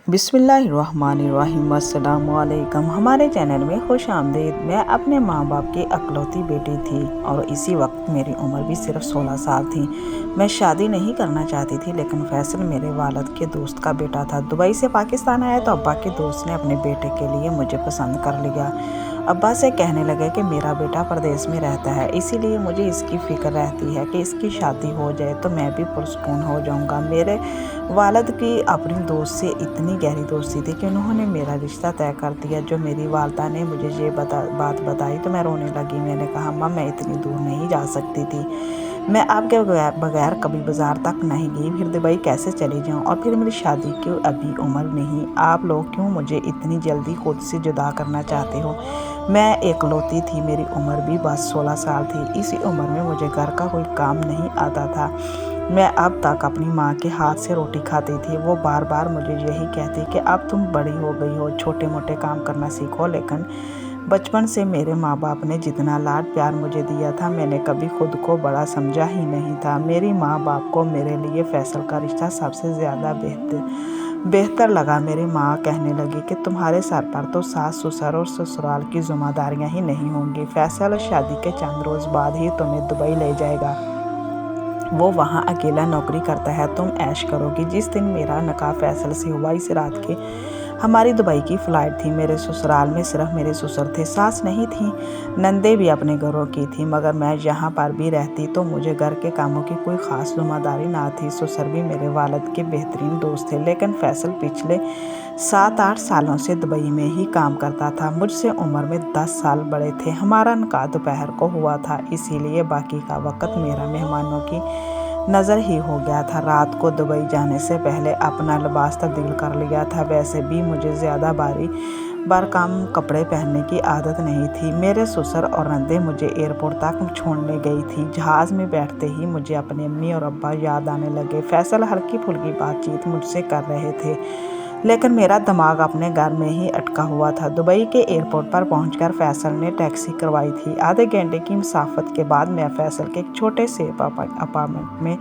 بسم اللہ الرحمن الرحیم۔ السلام علیکم۔ ہمارے چینل میں خوش آمدید۔ میں اپنے ماں باپ کی اکلوتی بیٹی تھی اور اسی وقت میری عمر بھی صرف 16 سال تھی۔ میں شادی نہیں کرنا چاہتی تھی، لیکن فیصل میرے والد کے دوست کا بیٹا تھا۔ دبئی سے پاکستان آیا تو ابا کے دوست نے اپنے بیٹے کے لیے مجھے پسند کر لیا۔ ابا سے کہنے لگے کہ میرا بیٹا پردیس میں رہتا ہے، اسی لیے مجھے اس کی فکر رہتی ہے کہ اس کی شادی ہو جائے تو میں بھی پرسکون ہو جاؤں گا۔ میرے والد کی اپنی دوست سے اتنی گہری دوستی تھی کہ انہوں نے میرا رشتہ طے کر دیا۔ جو میری والدہ نے مجھے یہ بات بتائی تو میں رونے لگی۔ میں نے کہا، ماں میں اتنی دور نہیں جا سکتی تھی، میں آپ کے بغیر کبھی بازار تک نہیں گئی، پھر دبئی کیسے چلی جاؤں؟ اور پھر میری شادی کی ابھی عمر نہیں، آپ لوگ کیوں مجھے اتنی جلدی خود سے جدا کرنا چاہتے ہو؟ میں اکلوتی تھی، میری عمر بھی بس 16 سال تھی۔ اسی عمر میں مجھے گھر کا کوئی کام نہیں آتا تھا۔ میں اب تک اپنی ماں کے ہاتھ سے روٹی کھاتی تھی۔ وہ بار بار مجھے یہی کہتی کہ اب تم بڑی ہو گئی ہو، چھوٹے موٹے کام کرنا سیکھو۔ لیکن بچپن سے میرے ماں باپ نے جتنا لاڈ پیار مجھے دیا تھا، میں نے کبھی خود کو بڑا سمجھا ہی نہیں تھا۔ میری ماں باپ کو میرے لیے فیصل کا رشتہ سب سے زیادہ بہتر لگا۔ میری ماں کہنے لگی کہ تمہارے سر پر تو ساس سسر اور سسرال کی ذمہ داریاں ہی نہیں ہوں گی، فیصل شادی کے چند روز بعد ہی تمہیں دبئی لے جائے گا، وہ وہاں اکیلا نوکری کرتا ہے، تم عیش کرو گی۔ جس دن میرا نکاح فیصل سے ہوا، اس رات کے ہماری دبئی کی فلائٹ تھی۔ میرے سسرال میں صرف میرے سسر تھے، ساس نہیں تھی، نندیں بھی اپنے گھروں کی تھیں، مگر میں جہاں پر بھی رہتی تو مجھے گھر کے کاموں کی کوئی خاص ذمہ داری نہ تھی۔ سسر بھی میرے والد کے بہترین دوست تھے، لیکن فیصل پچھلے 7-8 سالوں سے دبئی میں ہی کام کرتا تھا، مجھ سے عمر میں 10 سال بڑے تھے۔ ہمارا نکاح دوپہر کو ہوا تھا، اسی لیے باقی کا وقت میرا مہمانوں کی نظر ہی ہو گیا تھا۔ رات کو دبئی جانے سے پہلے اپنا لباس تبدیل کر لیا تھا۔ ویسے بھی مجھے زیادہ بارکام کپڑے پہننے کی عادت نہیں تھی۔ میرے سسر اور نندیں مجھے ایئرپورٹ تک چھوڑنے گئی تھی۔ جہاز میں بیٹھتے ہی مجھے اپنے امی اور ابا یاد آنے لگے۔ فیصل ہلکی پھلکی بات چیت مجھ سے کر رہے تھے، لیکن میرا دماغ اپنے گھر میں ہی اٹکا ہوا تھا۔ دبئی کے ایئرپورٹ پر پہنچ کر فیصل نے ٹیکسی کروائی تھی۔ آدھے گھنٹے کی مسافت کے بعد میں فیصل کے ایک چھوٹے سے اپارٹمنٹ میں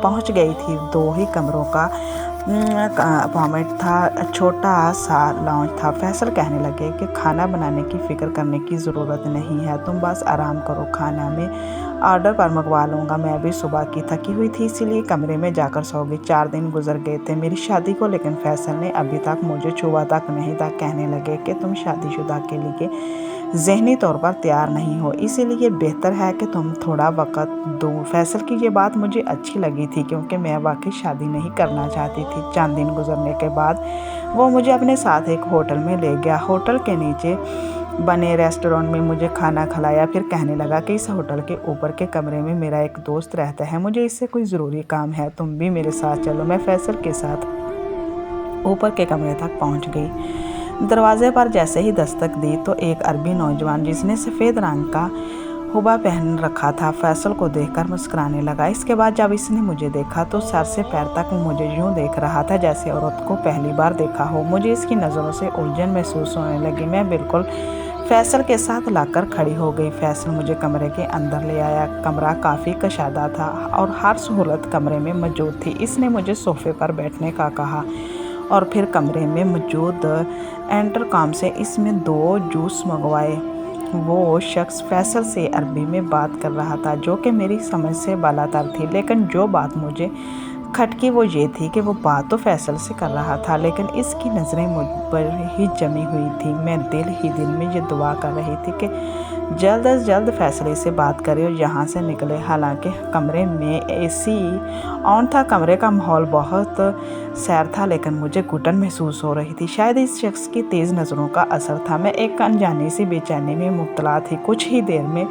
پہنچ گئی تھی۔ 2 ہی کمروں کا اپارٹمنٹ تھا، چھوٹا سا لاؤنج تھا۔ فیصل کہنے لگے کہ کھانا بنانے کی فکر کرنے کی ضرورت نہیں ہے، تم بس آرام کرو، کھانا میں آرڈر پر منگوا لوں گا۔ میں بھی صبح کی تھکی ہوئی تھی، اسی لیے کمرے میں جا کر سو گئی۔ 4 دن گزر گئے تھے میری شادی کو، لیکن فیصل نے ابھی تک مجھے چھوا تک نہیں تھا۔ کہنے لگے کہ تم شادی شدہ کے لیے ذہنی طور پر تیار نہیں ہو، اسی لیے بہتر ہے کہ تم تھوڑا وقت دو۔ فیصل کی یہ بات مجھے اچھی لگی تھی، کیونکہ میں واقعی شادی نہیں کرنا چاہتی تھی۔ چند دن گزرنے کے بعد وہ مجھے اپنے ساتھ ایک ہوٹل میں لے گیا۔ ہوٹل کے نیچے بنے ریسٹورانٹ میں مجھے کھانا کھلایا، پھر کہنے لگا کہ اس ہوٹل کے اوپر کے کمرے میں میرا ایک دوست رہتا ہے، مجھے اس سے کوئی ضروری کام ہے، تم بھی میرے ساتھ چلو۔ میں فیصل کے ساتھ اوپر کے کمرے تک پہنچ گئی۔ دروازے پر جیسے ہی دستک دی تو ایک عربی نوجوان جس نے سفید رنگ کا ہبا پہن رکھا تھا، فیصل کو دیکھ کر مسکرانے لگا۔ اس کے بعد جب اس نے مجھے دیکھا تو سر سے پیر تک مجھے یوں دیکھ رہا تھا جیسے عورت کو پہلی بار دیکھا ہو۔ مجھے اس کی نظروں سے الجھن محسوس ہونے لگی۔ میں بالکل فیصل کے ساتھ لگ کر کھڑی ہو گئی۔ فیصل مجھے کمرے کے اندر لے آیا۔ کمرہ کافی کشادہ تھا اور ہر سہولت کمرے میں موجود تھی۔ اس نے مجھے صوفے پر بیٹھنے کا کہا اور پھر کمرے میں موجود انٹرکام سے اس میں 2 جوس منگوائے۔ وہ شخص فیصل سے عربی میں بات کر رہا تھا، جو کہ میری سمجھ سے بالاتر تھی، لیکن جو بات مجھے کھٹکی وہ یہ تھی کہ وہ بات تو فیصل سے کر رہا تھا، لیکن اس کی نظریں مجھ پر ہی جمی ہوئی تھیں۔ میں دل ہی دل میں یہ دعا کر رہی تھی کہ جلد از جلد فیصلے سے بات کرے اور یہاں سے نکلے۔ حالانکہ کمرے میں اے سی آن تھا، کمرے کا ماحول بہت سیر تھا، لیکن مجھے گھٹن محسوس ہو رہی تھی۔ شاید اس شخص کی تیز نظروں کا اثر تھا، میں ایک انجانی سی بے چینی میں مبتلا تھی۔ کچھ ہی دیر میں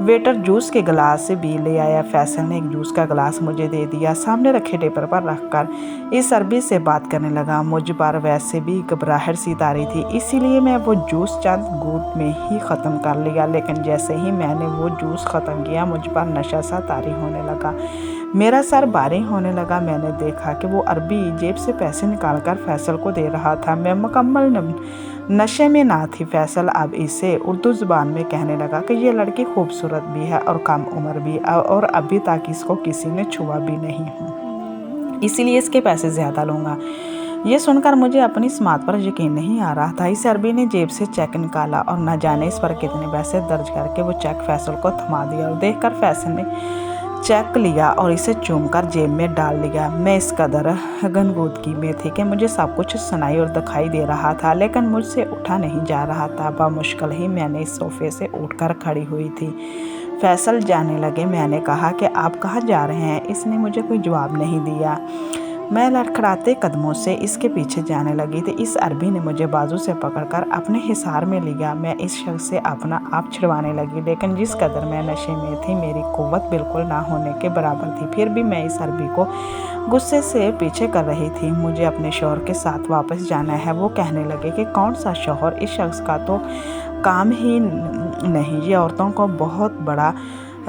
ویٹر جوس کے گلاس بھی لے آیا۔ فیصل نے ایک جوس کا گلاس مجھے دے دیا، سامنے رکھے ٹیبل پر رکھ کر اس عربی سے بات کرنے لگا۔ مجھ پر ویسے بھی گھبراہٹ سی طاری تھی، اسی لیے میں وہ جوس چند گھونٹ میں ہی ختم کر لیا، لیکن جیسے ہی میں نے وہ جوس ختم کیا مجھ پر نشہ سا طاری ہونے لگا، میرا سر بھاری ہونے لگا۔ میں نے دیکھا کہ وہ عربی جیب سے پیسے نکال کر فیصل کو دے رہا تھا۔ میں مکمل نشے میں نہ تھی۔ فیصل اب اسے اردو زبان میں کہنے لگا کہ یہ لڑکی خوبصورت بھی ہے اور کم عمر بھی، اور ابھی تک اس کو کسی نے چھوا بھی نہیں، اسی لیے اس کے پیسے زیادہ لوں گا۔ ये सुनकर मुझे अपनी इस बात पर यकीन नहीं आ रहा था। इस अरबी ने जेब से चेक निकाला और न जाने इस पर कितने पैसे दर्ज करके वो चेक फैसल को थमा दिया और देखकर फैसल ने चेक लिया और इसे चूमकर जेब में डाल लिया। मैं इस कदर गनगोदगी में थी कि मुझे सब कुछ सुनाई और दिखाई दे रहा था, लेकिन मुझसे उठा नहीं जा रहा था। बमुश्किल ही मैंने इस सोफे से उठकर खड़ी हुई थी। फैसल जाने लगे। मैंने कहा कि आप कहाँ जा रहे हैं? इसने मुझे कोई जवाब नहीं दिया। मैं लड़खड़ाते कदमों से इसके पीछे जाने लगी थी। इस अरबी ने मुझे बाजू से पकड़कर अपने हिसार में लिया। मैं इस शख्स से अपना आप छिड़वाने लगी, लेकिन जिस कदर मैं नशे में थी मेरी कुव्वत बिल्कुल ना होने के बराबर थी। फिर भी मैं इस अरबी को गुस्से से पीछे कर रही थी। मुझे अपने शौहर के साथ वापस जाना है। वो कहने लगे कि कौन सा शौहर? इस शख्स का तो काम ही नहीं, ये औरतों को बहुत बड़ा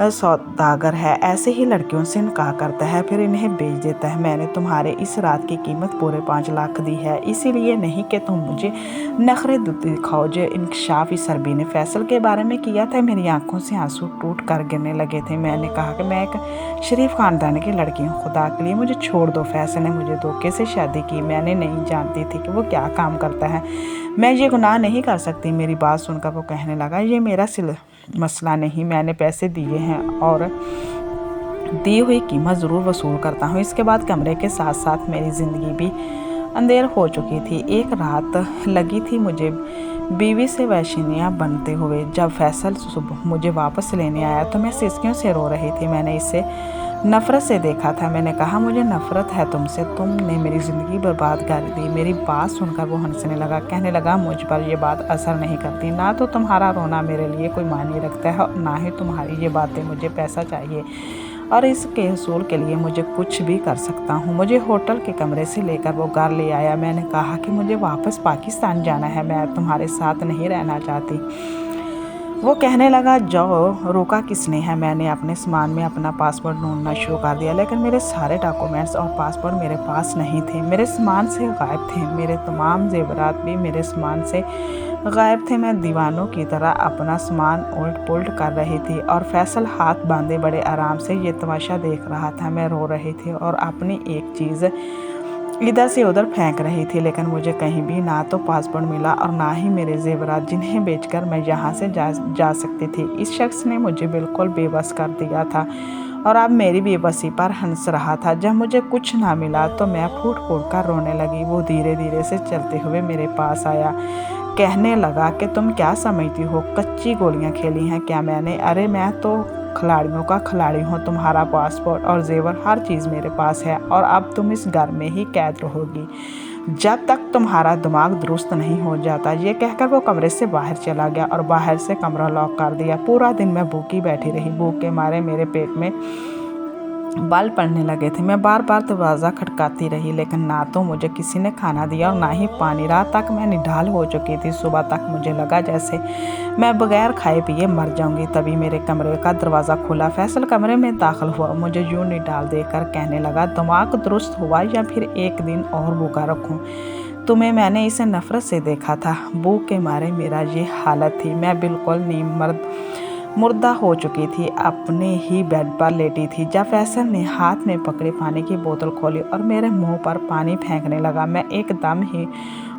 सौदागर है, ऐसे ही लड़कियों से निकाह करता है फिर इन्हें बेच देता है। मैंने तुम्हारे इस रात की कीमत पूरे 5 लाख दी है, इसीलिए नहीं कि तुम मुझे नखरे दिखाओ। जो इंकशाफ इस अरबी ने फैसल के बारे में किया था, मेरी आंखों से आंसू टूट कर गिरने लगे थे। मैंने कहा कि मैं एक शरीफ खानदान की लड़की हूँ, खुदा के लिए मुझे छोड़ दो। फैसल ने मुझे धोखे से शादी की। मैंने नहीं जानती थी कि वो क्या काम करता है। मैं ये गुनाह नहीं कर सकती। मेरी बात सुनकर वो कहने लगा, ये मेरा मसला नहीं, मैंने पैसे दिए हैं और दी हुई कीमत ज़रूर वसूल करता हूँ। इसके बाद कमरे के साथ साथ मेरी ज़िंदगी भी अंधेर हो चुकी थी। एक रात लगी थी मुझे बीवी से वैशिनियाँ बनते हुए। जब फैसल सुबह मुझे वापस लेने आया तो मैं सिसकियों से रो रही थी। मैंने इसे नफ़रत से देखा था। मैंने कहा, मुझे नफ़रत है तुमसे, तुमने मेरी ज़िंदगी बर्बाद कर दी। मेरी बात सुनकर वो हंसने लगा, कहने लगा, मुझ पर ये बात असर नहीं करती। ना तो तुम्हारा रोना मेरे लिए कोई मायने रखता है और ना ही तुम्हारी ये बातें। मुझे पैसा चाहिए और इसके हसूल के लिए मुझे कुछ भी कर सकता हूँ। मुझे होटल के कमरे से लेकर वो घर ले आया। मैंने कहा कि मुझे वापस पाकिस्तान जाना है, मैं तुम्हारे साथ नहीं रहना चाहती। वो कहने लगा, जाओ, रोका किसने है? मैंने अपने सामान में अपना पासपोर्ट ढूंढना शुरू कर दिया, लेकिन मेरे सारे डॉक्यूमेंट्स और पासपोर्ट मेरे पास नहीं थे। मेरे सामान से गायब थे। मेरे तमाम जेवरात भी मेरे सामान से गायब थे। मैं दीवानों की तरह अपना सामान उलट पुलट कर रही थी और फैसल हाथ बांधे बड़े आराम से ये तमाशा देख रहा था। मैं रो रही थी और अपनी एक चीज़ इधर से उधर फेंक रही थी, लेकिन मुझे कहीं भी ना तो पासपोर्ट मिला और ना ही मेरे जेवरात, जिन्हें बेचकर मैं यहाँ से जा सकती थी। इस शख्स ने मुझे बिल्कुल बेबस कर दिया था और अब मेरी बेबसी पर हंस रहा था। जब मुझे कुछ ना मिला तो मैं फूट फूट कर रोने लगी। वो धीरे धीरे से चलते हुए मेरे पास आया, कहने लगा कि तुम क्या समझती हो, कच्ची गोलियाँ खेली हैं क्या मैंने? अरे मैं तो खिलाड़ियों का खिलाड़ी हूँ। तुम्हारा पासपोर्ट और जेवर हर चीज़ मेरे पास है और अब तुम इस घर में ही कैद रहोगी जब तक तुम्हारा दिमाग दुरुस्त नहीं हो जाता। ये कहकर वो कमरे से बाहर चला गया और बाहर से कमरा लॉक कर दिया। पूरा दिन मैं भूखी बैठी रही। भूख के मारे मेरे पेट में बाल पड़ने लगे थे। मैं बार बार दरवाज़ा खटकाती रही, लेकिन ना तो मुझे किसी ने खाना दिया और ना ही पानी। रात तक मैं निढाल हो चुकी थी। सुबह तक मुझे लगा जैसे मैं बगैर खाए पिए मर जाऊंगी। तभी मेरे कमरे का दरवाज़ा खुला। फैसल कमरे में दाखिल हुआ। मुझे यूं निढाल देखकर कहने लगा, दिमाग दुरुस्त हुआ या फिर एक दिन और भूखा रखूं? तुम्हें मैंने इसे नफ़रत से देखा था। भूख के मारे मेरा ये हालत थी। मैं बिल्कुल मुर्दा हो चुकी थी, अपने ही बेड पर लेटी थी। जब फैसल ने हाथ में पकड़ी पानी की बोतल खोली और मेरे मुंह पर पानी फेंकने लगा, मैं एकदम ही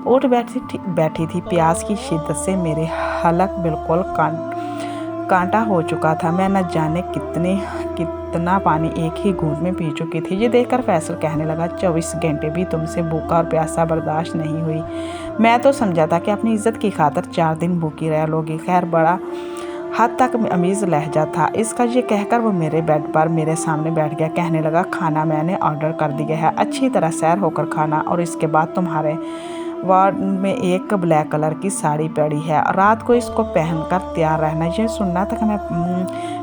उठ बैठी थी। प्यास की शिद्दत से मेरे हलक बिल्कुल कांटा हो चुका था। मैं न जाने कितना पानी एक ही घूंट में पी चुकी थी। ये देखकर फैसल कहने लगा, 24 घंटे भी तुमसे भूखा और प्यासा बर्दाश्त नहीं हुई। मैं तो समझा था कि अपनी इज्जत की खातिर 4 दिन भूखी रह लोगी। खैर, बड़ा हद तक अमीज़ लहजा था इसका। ये कहकर वो मेरे बेड पर मेरे सामने बैठ गया। कहने लगा, खाना मैंने ऑर्डर कर दिया है, अच्छी तरह सैर होकर खाना और इसके बाद तुम्हारे वार्ड में एक ब्लैक कलर की साड़ी पड़ी है, रात को इसको पहनकर तैयार रहना। ये सुनना था कि मैं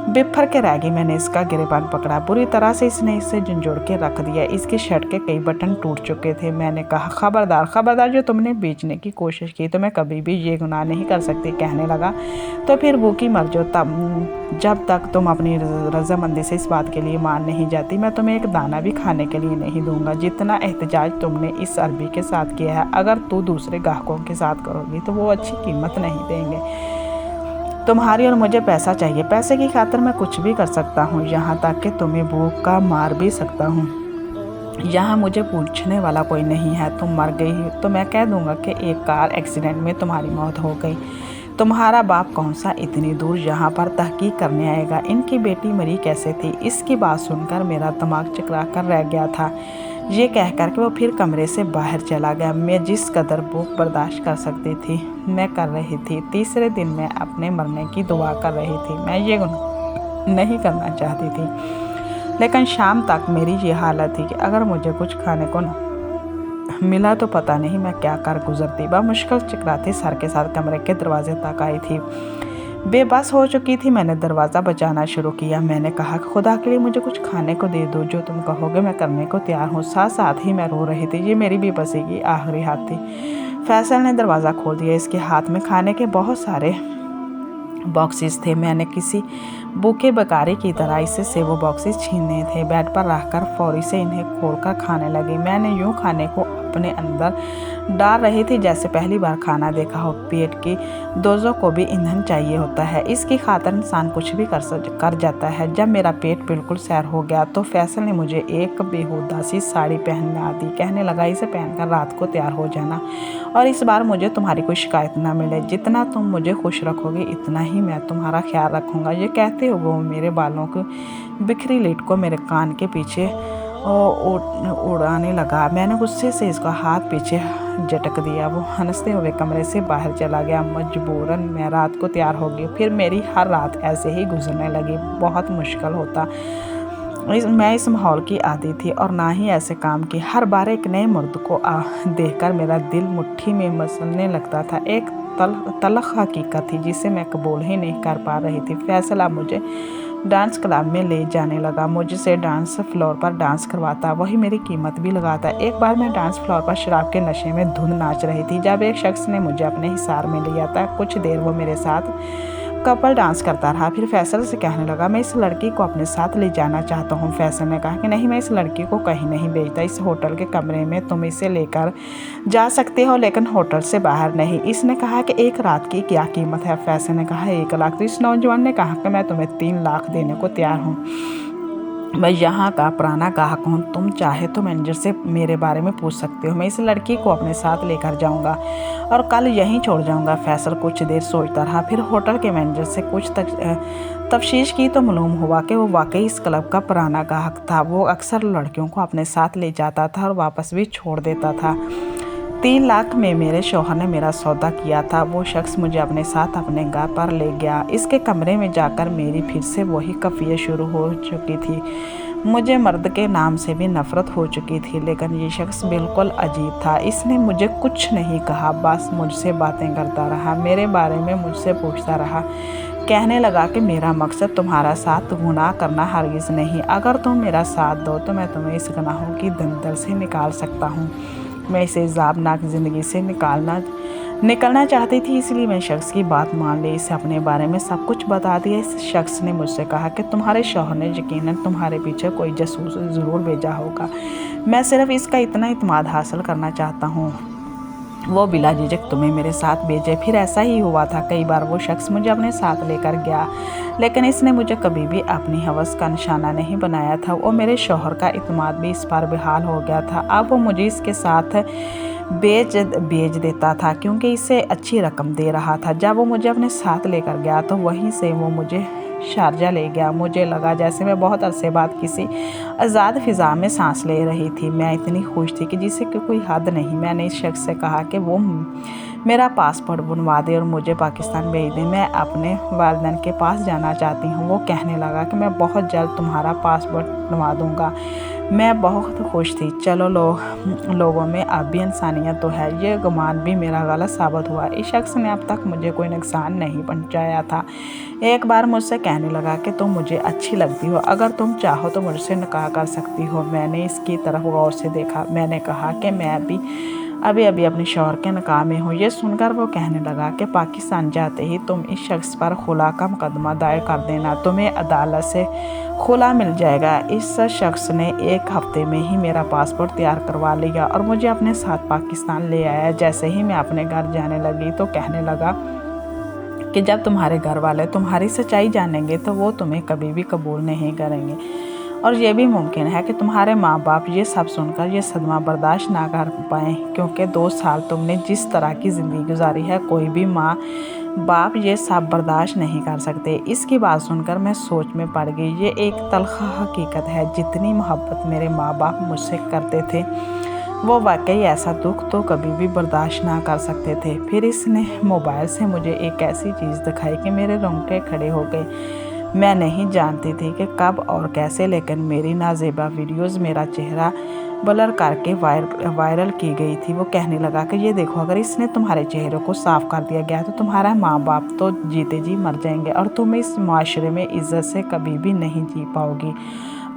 बिफर के रह गई। मैंने इसका गिरेबान पकड़ा। बुरी तरह से इसने इसे झंझोड़ के रख दिया। इसकी शर्ट के कई बटन टूट चुके थे। मैंने कहा, खबरदार खबरदार, जो तुमने बेचने की कोशिश की तो मैं कभी भी ये गुनाह नहीं कर सकती। कहने लगा, तो फिर भूखी मर जाओ, तब जब तक तुम अपनी रजामंदी से इस बात के लिए मान नहीं जाती मैं तुम्हें एक दाना भी खाने के लिए नहीं दूंगा। जितना एहतजाज तुमने इस अरबी के साथ किया है, अगर तू दूसरे ग्राहकों के साथ करोगी तो वो अच्छी कीमत नहीं देंगे। तुम्हारी और मुझे पैसा चाहिए। पैसे की खातिर मैं कुछ भी कर सकता हूँ, यहाँ तक कि तुम्हें भूख का मार भी सकता हूँ। यहाँ मुझे पूछने वाला कोई नहीं है, तुम मर गई तो मैं कह दूंगा कि एक कार एक्सीडेंट में तुम्हारी मौत हो गई। तुम्हारा बाप कौन सा इतनी दूर यहाँ पर तहकीक करने आएगा? इनकी बेटी मरी कैसे थी? इसकी बात सुनकर मेरा दिमाग चकरा कर रह गया था। ये कहकर के वो फिर कमरे से बाहर चला गया। मैं जिस कदर भूख बर्दाश्त कर सकती थी मैं कर रही थी। तीसरे दिन मैं अपने मरने की दुआ कर रही थी। मैं ये गुनाह नहीं करना चाहती थी, लेकिन शाम तक मेरी ये हालत थी कि अगर मुझे कुछ खाने को न मिला तो पता नहीं मैं क्या कर गुजरती। मुश्किल चकराती सर के साथ कमरे के दरवाजे तक आई थी। बेबस हो चुकी थी। मैंने दरवाज़ा बजाना शुरू किया। मैंने कहा कि खुदा के लिए मुझे कुछ खाने को दे दो, जो तुम कहोगे मैं करने को तैयार हूँ। साथ साथ ही मैं रो रही थी। ये मेरी बेबसी की आखिरी हाथ थी। फैसल ने दरवाज़ा खोल दिया। इसके हाथ में खाने के बहुत सारे बॉक्सेस थे। मैंने किसी भूखे बेकारी की तरह इससे से वो बॉक्सेस छीने थे। बेड पर रखकर फौरी से इन्हें खोलकर खाने लगी। मैंने यूं खाने को अपने अंदर डाल रही थी जैसे पहली बार खाना देखा हो। पेट की दोजों को भी ईंधन चाहिए होता है, इसकी खातिर इंसान कुछ भी कर जाता है। जब मेरा पेट बिल्कुल सैर हो गया तो फैसल ने मुझे एक बेहुदा सी साड़ी पहना दी। कहने लगा, इसे पहनकर रात को तैयार हो जाना और इस बार मुझे तुम्हारी कोई शिकायत ना मिले। जितना तुम मुझे खुश रखोगे इतना ही मैं तुम्हारा ख्याल रखूँगा। ये कहते हुए वो मेरे बालों को बिखरी लीट को मेरे कान के पीछे उड़ाने लगा। मैंने गुस्से से इसका हाथ पीछे झटक दिया। वो हंसते हुए कमरे से बाहर चला गया। मजबूरन मैं रात को तैयार हो गई। फिर मेरी हर रात ऐसे ही गुजरने लगी। बहुत मुश्किल होता। मैं इस माहौल की आदी थी और ना ही ऐसे काम की। हर बार एक नए मर्द को देखकर मेरा दिल मुट्ठी में मसलने लगता था। एक तलख हकीकत थी जिसे मैं कबूल ही नहीं कर पा रही थी। फैसला मुझे डांस क्लब में ले जाने लगा। मुझसे डांस फ्लोर पर डांस करवाता, वही मेरी कीमत भी लगाता। एक बार मैं डांस फ्लोर पर शराब के नशे में धुन नाच रही थी जब एक शख्स ने मुझे अपने हिसार में लिया था। कुछ देर वो मेरे साथ कपल डांस करता रहा। फिर फैसल से कहने लगा, मैं इस लड़की को अपने साथ ले जाना चाहता हूँ। फैसल ने कहा कि नहीं, मैं इस लड़की को कहीं नहीं भेजता। इस होटल के कमरे में तुम इसे लेकर जा सकते हो, लेकिन होटल से बाहर नहीं। इसने कहा कि 1 रात की क्या कीमत है? फैसल ने कहा 1 लाख। तो इस नौजवान ने कहा कि मैं तुम्हें 3 लाख देने को तैयार हूँ। मैं यहाँ का पुराना ग्राहक हूँ। तुम चाहे तो मैनेजर से मेरे बारे में पूछ सकते हो। मैं इस लड़की को अपने साथ लेकर जाऊँगा और कल यहीं छोड़ जाऊँगा। फैसल कुछ देर सोचता रहा। फिर होटल के मैनेजर से कुछ तफ्तीश की तो मालूम हुआ कि वो वाकई इस क्लब का पुराना ग्राहक था। वो अक्सर लड़कियों को अपने साथ ले जाता था और वापस भी छोड़ देता था। 3 लाख में मेरे शौहर ने मेरा सौदा किया था। वो शख्स मुझे अपने साथ अपने घर पर ले गया। इसके कमरे में जाकर मेरी फिर से वही कफियत शुरू हो चुकी थी। मुझे मर्द के नाम से भी नफरत हो चुकी थी, लेकिन ये शख्स बिल्कुल अजीब था। इसने मुझे कुछ नहीं कहा, बस मुझसे बातें करता रहा, मेरे बारे में मुझसे पूछता रहा। कहने लगा कि मेरा मकसद तुम्हारा साथ गुनाह करना हरगिज़ नहीं। अगर तुम मेरा साथ दो तो मैं तुम्हें इस गुनाहों की दलदल से निकाल सकता हूँ। मैं इसे ज़ाबनाक ज़िंदगी से निकलना चाहती थी, इसलिए मैं शख्स की बात मान ली। इसे अपने बारे में सब कुछ बता दिया। इस शख्स ने मुझसे कहा कि तुम्हारे शौहर ने यकीनन तुम्हारे पीछे कोई जासूस ज़रूर भेजा होगा। मैं सिर्फ इसका इतना इत्मीनान हासिल करना चाहता हूँ, वो बिला झिझक तुम्हें मेरे साथ भेजे। फिर ऐसा ही हुआ था। कई बार वो शख्स मुझे अपने साथ लेकर गया, लेकिन इसने मुझे कभी भी अपनी हवस का निशाना नहीं बनाया था। वो मेरे शौहर का इत्मीनान भी इस पर बेहाल हो गया था। अब वो मुझे इसके साथ भेज देता था क्योंकि इसे अच्छी रकम दे रहा था। जब वो मुझे अपने साथ लेकर गया तो वहीं से वो मुझे शारजा ले गया। मुझे लगा जैसे मैं बहुत अरसे बाद किसी आज़ाद फ़िज़ा में सांस ले रही थी। मैं इतनी खुश थी कि जिसे कोई हद नहीं। मैंने इस शख्स से कहा कि वो मेरा पासपोर्ट बनवा दे और मुझे पाकिस्तान भेज दे। मैं अपने वालिदैन के पास जाना चाहती हूँ। वो कहने लगा कि मैं बहुत जल्द तुम्हारा पासपोर्ट बनवा दूँगा। मैं बहुत खुश थी। चलो लोगों में अब भी इंसानियत तो है। ये गुमान भी मेरा गलत साबित हुआ। इस शख्स ने अब तक मुझे कोई नुकसान नहीं पहुंचाया था। एक बार मुझसे कहने लगा कि तुम मुझे अच्छी लगती हो, अगर तुम चाहो तो मुझसे निकाह कर सकती हो। मैंने इसकी तरफ गौर से देखा। मैंने कहा कि मैं अभी अपने शौहर के निकाह में हूँ। ये सुनकर वो कहने लगा कि पाकिस्तान जाते ही तुम इस शख्स पर खुला का मुकदमा दायर कर देना, तुम्हें अदालत से खुला मिल जाएगा। इस शख्स ने 1 हफ्ते में ही मेरा पासपोर्ट तैयार करवा लिया और मुझे अपने साथ पाकिस्तान ले आया। जैसे ही मैं अपने घर जाने लगी तो कहने लगा कि जब तुम्हारे घर वाले तुम्हारी सच्चाई जानेंगे तो वो तुम्हें कभी भी कबूल नहीं करेंगे। और ये भी मुमकिन है कि तुम्हारे माँ बाप ये सब सुनकर ये सदमा बर्दाश्त ना कर पाएँ, क्योंकि 2 साल तुमने जिस तरह की ज़िंदगी गुजारी है कोई भी माँ बाप ये सब बर्दाश्त नहीं कर सकते। इसकी बात सुनकर मैं सोच में पड़ गई। ये एक तलख़ हकीकत है, जितनी मोहब्बत मेरे माँ बाप मुझसे करते थे वो वाकई ऐसा दुख तो कभी भी बर्दाश्त ना कर सकते थे। फिर इसने मोबाइल से मुझे एक ऐसी चीज़ दिखाई कि मेरे रोंगटे खड़े हो गए। मैं नहीं जानती थी कि कब और कैसे, लेकिन मेरी नाज़ेबा वीडियोज़ मेरा चेहरा ब्लर करके वायरल की गई थी। वो कहने लगा कि ये देखो, अगर इसने तुम्हारे चेहरे को साफ़ कर दिया गया तो तुम्हारा माँ बाप तो जीते जी मर जाएंगे और तुम इस माशरे में इज़्ज़त से कभी भी नहीं जी पाओगी।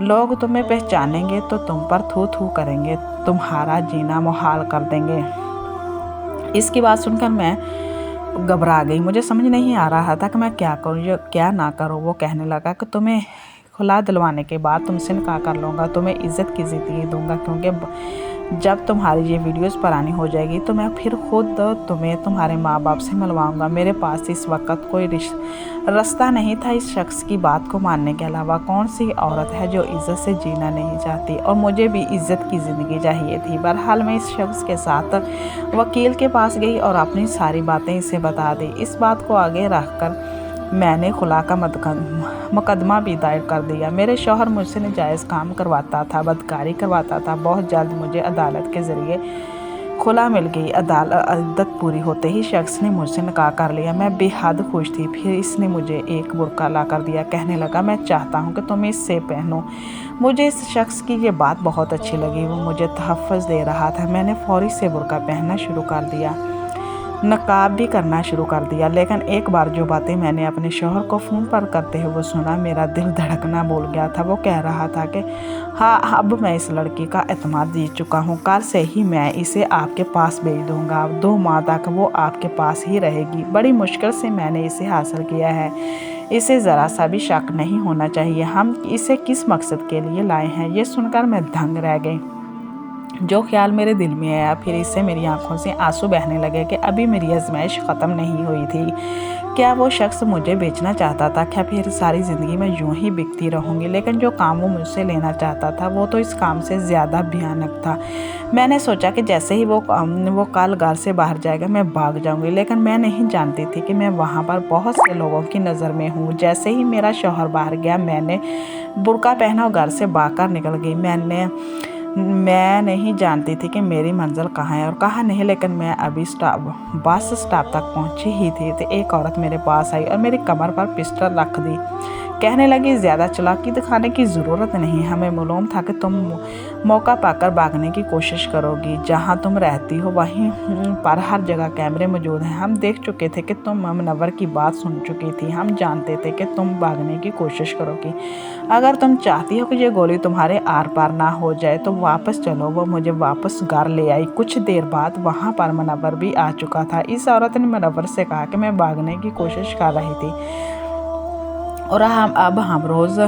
लोग तुम्हें पहचानेंगे तो तुम पर थू थू करेंगे, तुम्हारा जीना मुहाल कर देंगे। इसकी बात सुनकर मैं घबरा गई। मुझे समझ नहीं आ रहा था कि मैं क्या करूँ या क्या ना करूँ। वो कहने लगा कि तुम्हें खुला दिलवाने के बाद तुमसे निकाह कर लूँगा, तुम्हें इज़्ज़त की ज़िंदगी दूँगा, क्योंकि जब तुम्हारी ये वीडियोस पुरानी हो जाएगी तो मैं फिर खुद तुम्हें तुम्हारे माँ बाप से मिलवाऊँगा। मेरे पास इस वक्त कोई रास्ता नहीं था इस शख्स की बात को मानने के अलावा। कौन सी औरत है जो इज़्ज़त से जीना नहीं चाहती, और मुझे भी इज़्ज़त की ज़िंदगी चाहिए थी। बहरहाल मैं इस शख्स के साथ वकील के पास गई और अपनी सारी बातें इसे बता दी। इस बात को आगे रख कर मैंने खुला का मुकदमा भी दायर कर दिया। मेरे शौहर मुझसे नाजायज़ काम करवाता था, बदकारी करवाता था। बहुत जल्द मुझे अदालत के ज़रिए खुला मिल गई। अदालत पूरी होते ही शख्स ने मुझसे निकाह कर लिया। मैं बेहद खुश थी। फिर इसने मुझे एक बुर्का ला कर दिया। कहने लगा, मैं चाहता हूँ कि तुम इससे पहनो। मुझे इस शख्स की ये बात बहुत अच्छी लगी। वो मुझे तहफ़्फ़ुज़ दे रहा था। मैंने फ़ौरी से बुर्का पहनना शुरू कर दिया, नकाब भी करना शुरू कर दिया। लेकिन एक बार जो बातें मैंने अपने शौहर को फ़ोन पर करते हुए सुना, मेरा दिल धड़कना भूल गया था। वो कह रहा था कि हाँ, अब मैं इस लड़की का एतमाद जीत चुका हूँ। कल से ही मैं इसे आपके पास भेज दूँगा। अब 2 माह तक वो आपके पास ही रहेगी। बड़ी मुश्किल से मैंने इसे हासिल किया है। इसे ज़रा सा भी शक नहीं होना चाहिए हम इसे किस मकसद के लिए लाए हैं। ये सुनकर मैं दंग रह गई। जो ख्याल मेरे दिल में आया, फिर इससे मेरी आंखों से आंसू बहने लगे कि अभी मेरी आजमाइश ख़त्म नहीं हुई थी। क्या वो शख्स मुझे बेचना चाहता था? क्या फिर सारी ज़िंदगी मैं यूं ही बिकती रहूँगी? लेकिन जो काम वो मुझसे लेना चाहता था वो तो इस काम से ज़्यादा भयानक था। मैंने सोचा कि जैसे ही वो कल घर से बाहर जाएगा मैं भाग जाऊँगी, लेकिन मैं नहीं जानती थी कि मैं वहाँ पर बहुत से लोगों की नज़र में हूँ। जैसे ही मेरा शौहर बाहर गया, मैंने बुर्का पहना और घर से बाहर निकल गई। मैं नहीं जानती थी कि मेरी मंजिल कहाँ है और कहाँ नहीं, लेकिन मैं अभी बस स्टॉप तक पहुँची ही थी तो एक औरत मेरे पास आई और मेरी कमर पर पिस्टल रख दी। कहने लगी, ज़्यादा चालाकी दिखाने की ज़रूरत नहीं। हमें मालूम था कि तुम मौका पाकर भागने की कोशिश करोगी। जहाँ तुम रहती हो वहीं पर हर जगह कैमरे मौजूद हैं। हम देख चुके थे कि तुम मुनव्वर की बात सुन चुकी थी। हम जानते थे कि तुम भागने की कोशिश करोगी। अगर तुम चाहती हो कि ये गोली तुम्हारे आर पार ना हो जाए तो वापस चलो। वो मुझे वापस घर ले आई। कुछ देर बाद वहाँ पर मुनव्वर भी आ चुका था। इस औरत ने मुनव्वर से कहा कि मैं भागने की कोशिश कर रही थी और अब हम रोज़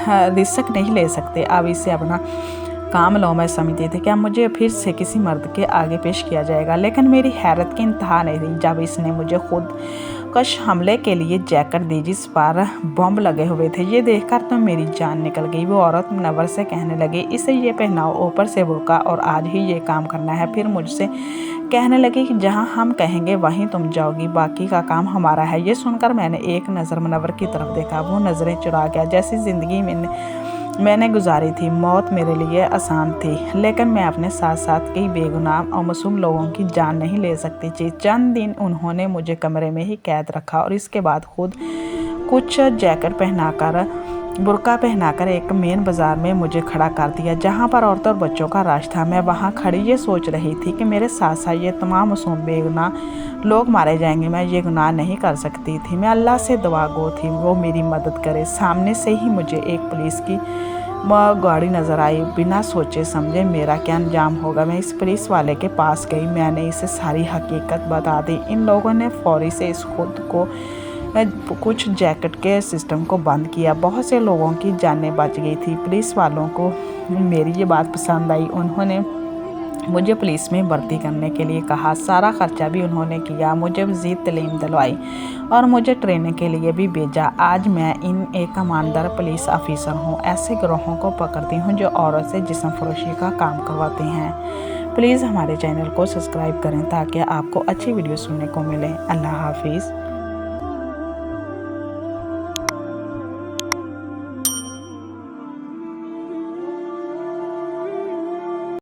रिस्क नहीं ले सकते। अब इसे अपना काम लो। मैं समझती थी कि मुझे फिर से किसी मर्द के आगे पेश किया जाएगा, लेकिन मेरी हैरत की इंतहा नहीं थी जब इसने मुझे खुद कश हमले के लिए जैकेट दी जिस पर बम लगे हुए थे। ये देखकर तो मेरी जान निकल गई। वो औरत मुनव्वर से कहने लगी, इसे ये पहनाओ, ऊपर से बुर्का, और आज ही ये काम करना है। फिर मुझसे कहने लगी कि जहाँ हम कहेंगे वहीं तुम जाओगी, बाकी का काम हमारा है। ये सुनकर मैंने एक नज़र मुनव्वर की तरफ देखा। वो नज़रें चुरा गया। जैसी ज़िंदगी मैंने गुजारी थी, मौत मेरे लिए आसान थी, लेकिन मैं अपने साथ साथ कई बेगुनाह और मासूम लोगों की जान नहीं ले सकती थी। चंद दिन उन्होंने मुझे कमरे में ही कैद रखा और इसके बाद खुद कुछ जैकेट पहनाकर, बुर्का पहनाकर एक मेन बाज़ार में मुझे खड़ा कर दिया जहाँ पर औरतों और बच्चों का राज था। मैं वहाँ खड़ी ये सोच रही थी कि मेरे साथ साथ ये तमाम मासूम बेगुनाह लोग मारे जाएंगे। मैं ये गुनाह नहीं कर सकती थी। मैं अल्लाह से दुआ गो थी वो मेरी मदद करे। सामने से ही मुझे एक पुलिस की गाड़ी नज़र आई। बिना सोचे समझे मेरा क्या अंजाम होगा। मैं इस पुलिस वाले के पास गई। मैंने इसे सारी हकीकत बता दी। इन लोगों ने फौरी से इस खुद को कुछ जैकेट के सिस्टम को बंद किया। बहुत से लोगों की जानें बच गई थी। पुलिस वालों को मेरी ये बात पसंद आई। उन्होंने मुझे पुलिस में भर्ती करने के लिए कहा। सारा खर्चा भी उन्होंने किया, मुझे मज़ीद तालीम दिलवाई और मुझे ट्रेनिंग के लिए भी भेजा। आज मैं एक ईमानदार पुलिस ऑफिसर हूँ। ऐसे गिरोहों को पकड़ती हूँ जो औरत से जिस्म फरोशी का काम करवाते हैं। प्लीज़ हमारे चैनल को सब्सक्राइब करें ताकि आपको अच्छी वीडियो सुनने को मिले। अल्लाह हाफिज़।